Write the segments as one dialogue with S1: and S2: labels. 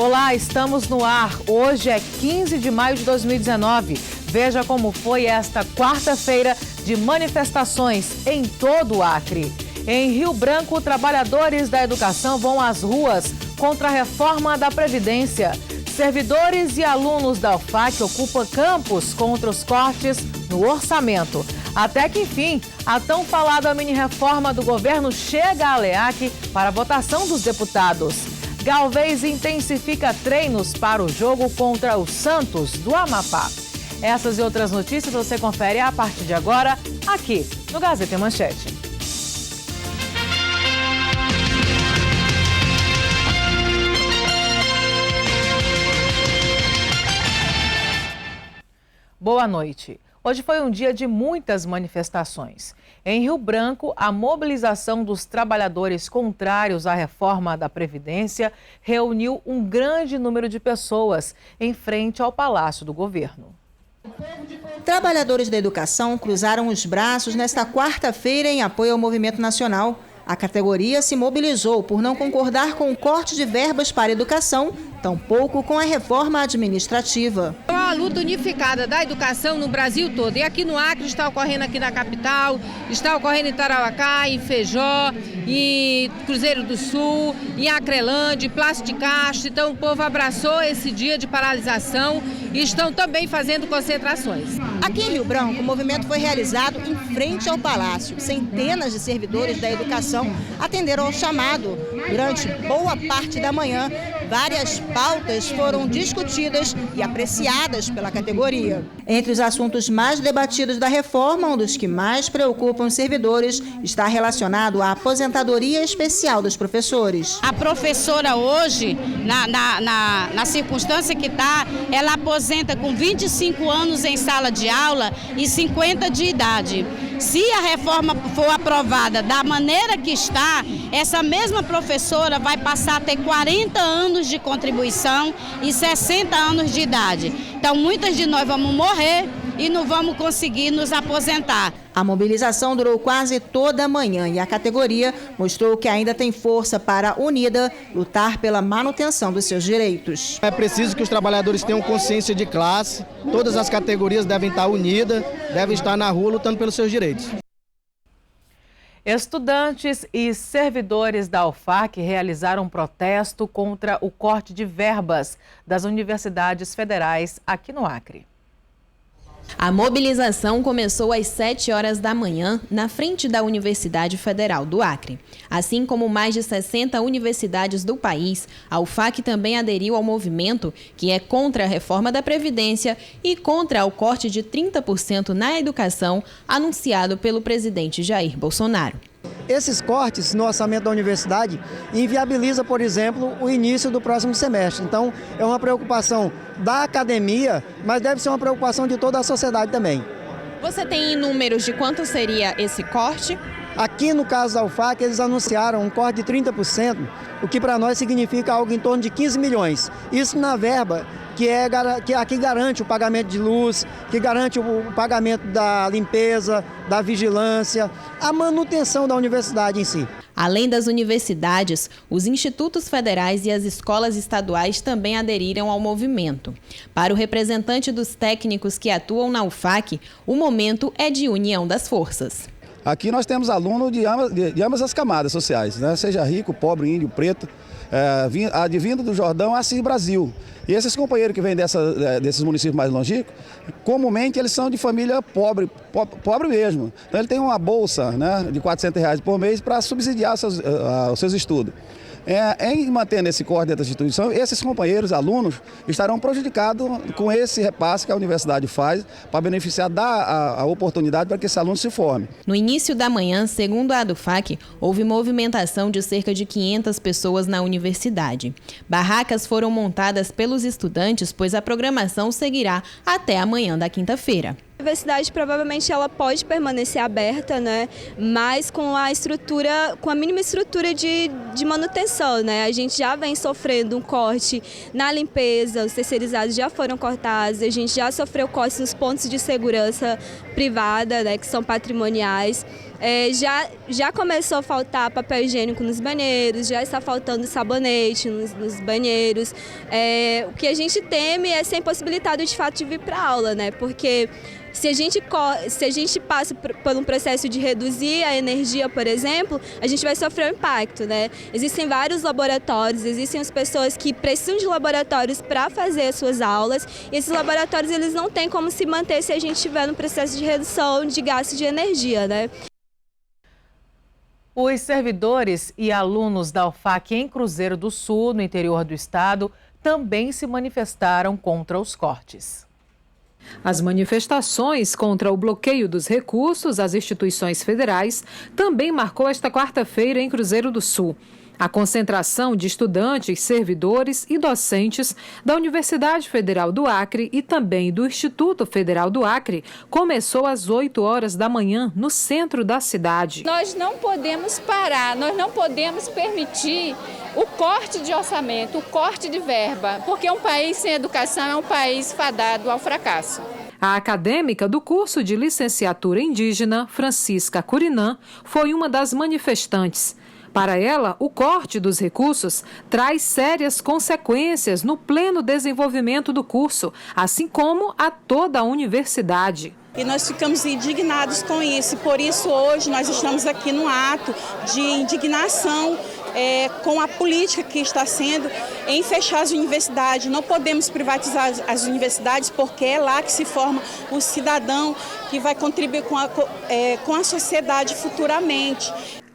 S1: Olá, estamos no ar. Hoje é 15 de maio de 2019. Veja como foi esta quarta-feira de manifestações em todo o Acre. Em Rio Branco, trabalhadores da educação vão às ruas contra a reforma da Previdência. Servidores e alunos da UFAC ocupam campos contra os cortes no orçamento. Até que, enfim, a tão falada mini-reforma do governo chega à LEAC para a votação dos deputados. Galvez intensifica treinos para o jogo contra o Santos do Amapá. Essas e outras notícias você confere a partir de agora, aqui no Gazeta Manchete. Boa noite. Hoje foi um dia de muitas manifestações. Em Rio Branco, a mobilização dos trabalhadores contrários à reforma da Previdência reuniu um grande número de pessoas em frente ao Palácio do Governo.
S2: Trabalhadores da educação cruzaram os braços nesta quarta-feira em apoio ao movimento nacional. A categoria se mobilizou por não concordar com o corte de verbas para a educação, tampouco com a reforma administrativa.
S3: É uma luta unificada da educação no Brasil todo. E aqui no Acre está ocorrendo aqui na capital, está ocorrendo em Tarauacá, em Feijó, em Cruzeiro do Sul, em Acrelândia, em Plácio de Castro. Então o povo abraçou esse dia de paralisação e estão também fazendo concentrações.
S2: Aqui em Rio Branco, o movimento foi realizado em frente ao Palácio. Centenas de servidores da educação atenderam ao chamado. Durante boa parte da manhã, várias pautas foram discutidas e apreciadas pela categoria. Entre os assuntos mais debatidos da reforma, um dos que mais preocupam os servidores está relacionado à aposentadoria especial dos professores.
S4: A professora hoje, na circunstância que está, ela aposenta com 25 anos em sala de aula e 50 de idade. Se a reforma for aprovada da maneira que está, essa mesma professora vai passar a ter 40 anos de contribuição e 60 anos de idade. Então, muitas de nós vamos morrer e não vamos conseguir nos aposentar.
S2: A mobilização durou quase toda a manhã e a categoria mostrou que ainda tem força para, unida, lutar pela manutenção dos seus direitos.
S5: É preciso que os trabalhadores tenham consciência de classe, todas as categorias devem estar unidas, devem estar na rua lutando pelos seus direitos.
S1: Estudantes e servidores da UFAC realizaram um protesto contra o corte de verbas das universidades federais aqui no Acre.
S6: A mobilização começou às 7 horas da manhã na frente da Universidade Federal do Acre. Assim como mais de 60 universidades do país, a UFAC também aderiu ao movimento que é contra a reforma da Previdência e contra o corte de 30% na educação anunciado pelo presidente Jair Bolsonaro.
S5: Esses cortes no orçamento da universidade inviabiliza, por exemplo, o início do próximo semestre. Então, é uma preocupação da academia, mas deve ser uma preocupação de toda a sociedade também.
S6: Você tem números de quanto seria esse corte?
S5: Aqui no caso da UFAC, eles anunciaram um corte de 30%, o que para nós significa algo em torno de 15 milhões. Isso na verba que aqui garante o pagamento de luz, que garante o pagamento da limpeza, da vigilância, a manutenção da universidade em si.
S6: Além das universidades, os institutos federais e as escolas estaduais também aderiram ao movimento. Para o representante dos técnicos que atuam na UFAC, o momento é de união das forças.
S7: Aqui nós temos alunos de ambas as camadas sociais, né? Seja rico, pobre, índio, preto, advindo do Jordão, Assis Brasil. E esses companheiros que vêm desses municípios mais longínquos, comumente eles são de família pobre mesmo. Então ele tem uma bolsa, né, de R$400 por mês para subsidiar os seus estudos. Em mantendo esse corte dentro da instituição, esses companheiros, alunos, estarão prejudicados com esse repasse que a universidade faz para beneficiar, dar a oportunidade para que esse aluno se forme.
S6: No início da manhã, segundo a ADUFAC, houve movimentação de cerca de 500 pessoas na universidade. Barracas foram montadas pelos estudantes, pois a programação seguirá até amanhã da quinta-feira.
S8: A universidade provavelmente ela pode permanecer aberta, né? Mas com a mínima estrutura de manutenção, né? A gente já vem sofrendo um corte na limpeza, os terceirizados já foram cortados, a gente já sofreu cortes nos pontos de segurança privada, né? Que são patrimoniais. já começou a faltar papel higiênico nos banheiros, já está faltando sabonete nos banheiros. O que a gente teme é ser impossibilitado de fato de vir para a aula, né? Porque se a gente passa por um processo de reduzir a energia, por exemplo, a gente vai sofrer um impacto, né? Existem vários laboratórios, existem as pessoas que precisam de laboratórios para fazer as suas aulas, e esses laboratórios eles não têm como se manter se a gente estiver no processo de redução de gasto de energia, né?
S1: Os servidores e alunos da UFAC em Cruzeiro do Sul, no interior do estado, também se manifestaram contra os cortes.
S9: As manifestações contra o bloqueio dos recursos às instituições federais também marcou esta quarta-feira em Cruzeiro do Sul. A concentração de estudantes, servidores e docentes da Universidade Federal do Acre e também do Instituto Federal do Acre começou às 8 horas da manhã no centro da cidade.
S10: Nós não podemos parar, nós não podemos permitir o corte de orçamento, o corte de verba, porque um país sem educação é um país fadado ao fracasso.
S9: A acadêmica do curso de licenciatura indígena, Francisca Curinã, foi uma das manifestantes. Para ela, o corte dos recursos traz sérias consequências no pleno desenvolvimento do curso, assim como a toda a universidade.
S11: E nós ficamos indignados com isso, e por isso hoje nós estamos aqui no ato de indignação com a política que está sendo em fechar as universidades. Não podemos privatizar as universidades porque é lá que se forma o cidadão que vai contribuir com a sociedade futuramente.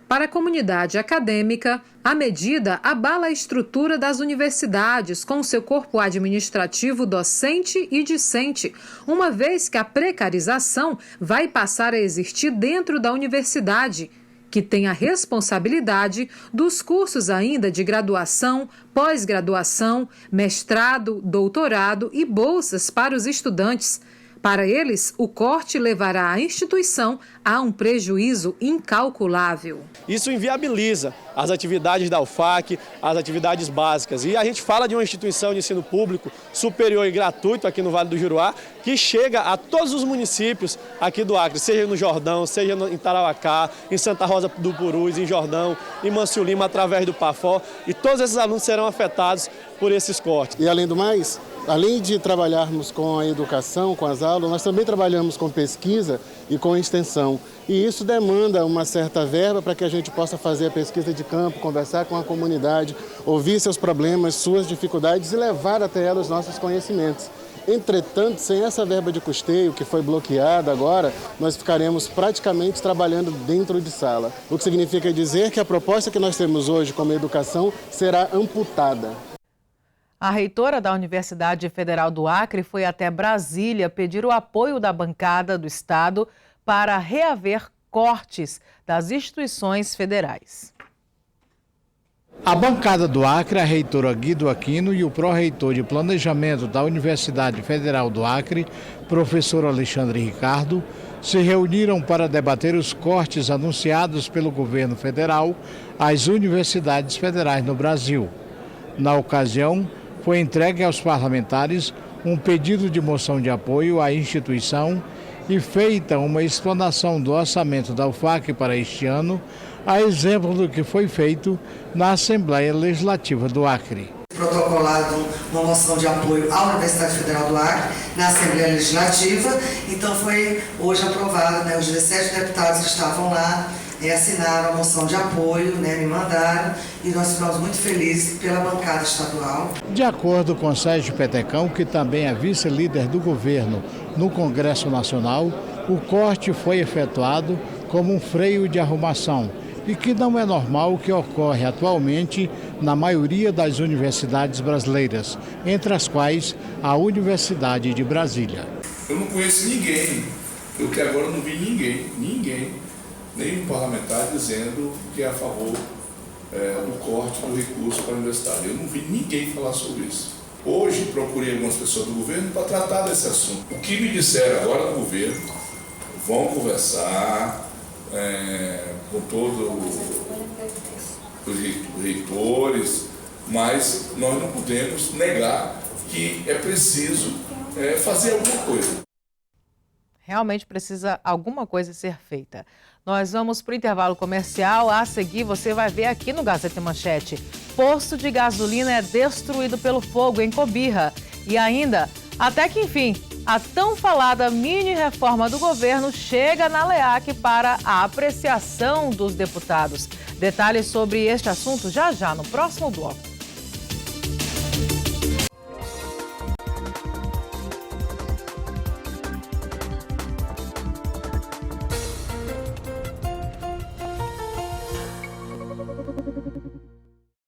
S9: Para a comunidade acadêmica, a medida abala a estrutura das universidades com seu corpo administrativo docente e discente, uma vez que a precarização vai passar a existir dentro da universidade, que tem a responsabilidade dos cursos ainda de graduação, pós-graduação, mestrado, doutorado e bolsas para os estudantes. Para eles, o corte levará a instituição a um prejuízo incalculável.
S12: Isso inviabiliza as atividades da UFAC, as atividades básicas. E a gente fala de uma instituição de ensino público superior e gratuito aqui no Vale do Juruá, que chega a todos os municípios aqui do Acre, seja no Jordão, seja em Tarauacá, em Santa Rosa do Purus, em Jordão, em Mâncio Lima, através do PAFO. E todos esses alunos serão afetados por esses cortes.
S13: E além do mais, além de trabalharmos com a educação, com as aulas, nós também trabalhamos com pesquisa e com extensão. E isso demanda uma certa verba para que a gente possa fazer a pesquisa de campo, conversar com a comunidade, ouvir seus problemas, suas dificuldades e levar até ela os nossos conhecimentos. Entretanto, sem essa verba de custeio que foi bloqueada agora, nós ficaremos praticamente trabalhando dentro de sala. O que significa dizer que a proposta que nós temos hoje como educação será amputada.
S1: A reitora da Universidade Federal do Acre foi até Brasília pedir o apoio da bancada do Estado para reaver cortes das instituições federais.
S14: A bancada do Acre, a reitora Guido Aquino e o pró-reitor de Planejamento da Universidade Federal do Acre, professor Alexandre Ricardo, se reuniram para debater os cortes anunciados pelo governo federal às universidades federais no Brasil. Na ocasião, foi entregue aos parlamentares um pedido de moção de apoio à instituição e feita uma explanação do orçamento da UFAC para este ano, a exemplo do que foi feito na Assembleia Legislativa do Acre.
S15: Protocolado uma moção de apoio à Universidade Federal do Acre na Assembleia Legislativa, então foi hoje aprovado, os 17 deputados que estavam lá assinaram a moção de apoio, me mandaram, e nós ficamos muito felizes pela bancada estadual.
S14: De acordo com Sérgio Petecão, que também é vice-líder do governo no Congresso Nacional, o corte foi efetuado como um freio de arrumação e que não é normal o que ocorre atualmente na maioria das universidades brasileiras, entre as quais a Universidade de Brasília.
S16: Eu não conheço ninguém, eu até agora não vi ninguém, nenhum parlamentar dizendo que é a favor do corte do recurso para a universidade. Eu não vi ninguém falar sobre isso. Hoje procurei algumas pessoas do governo para tratar desse assunto. O que me disseram agora do governo, vão conversar com todos os reitores, mas nós não podemos negar que é preciso fazer alguma coisa.
S1: Realmente precisa alguma coisa ser feita. Nós vamos para o intervalo comercial. A seguir, você vai ver aqui no Gazeta Manchete. Posto de gasolina é destruído pelo fogo em Cobirra. E ainda, até que enfim, a tão falada mini-reforma do governo chega na LEAC para a apreciação dos deputados. Detalhes sobre este assunto já no próximo bloco.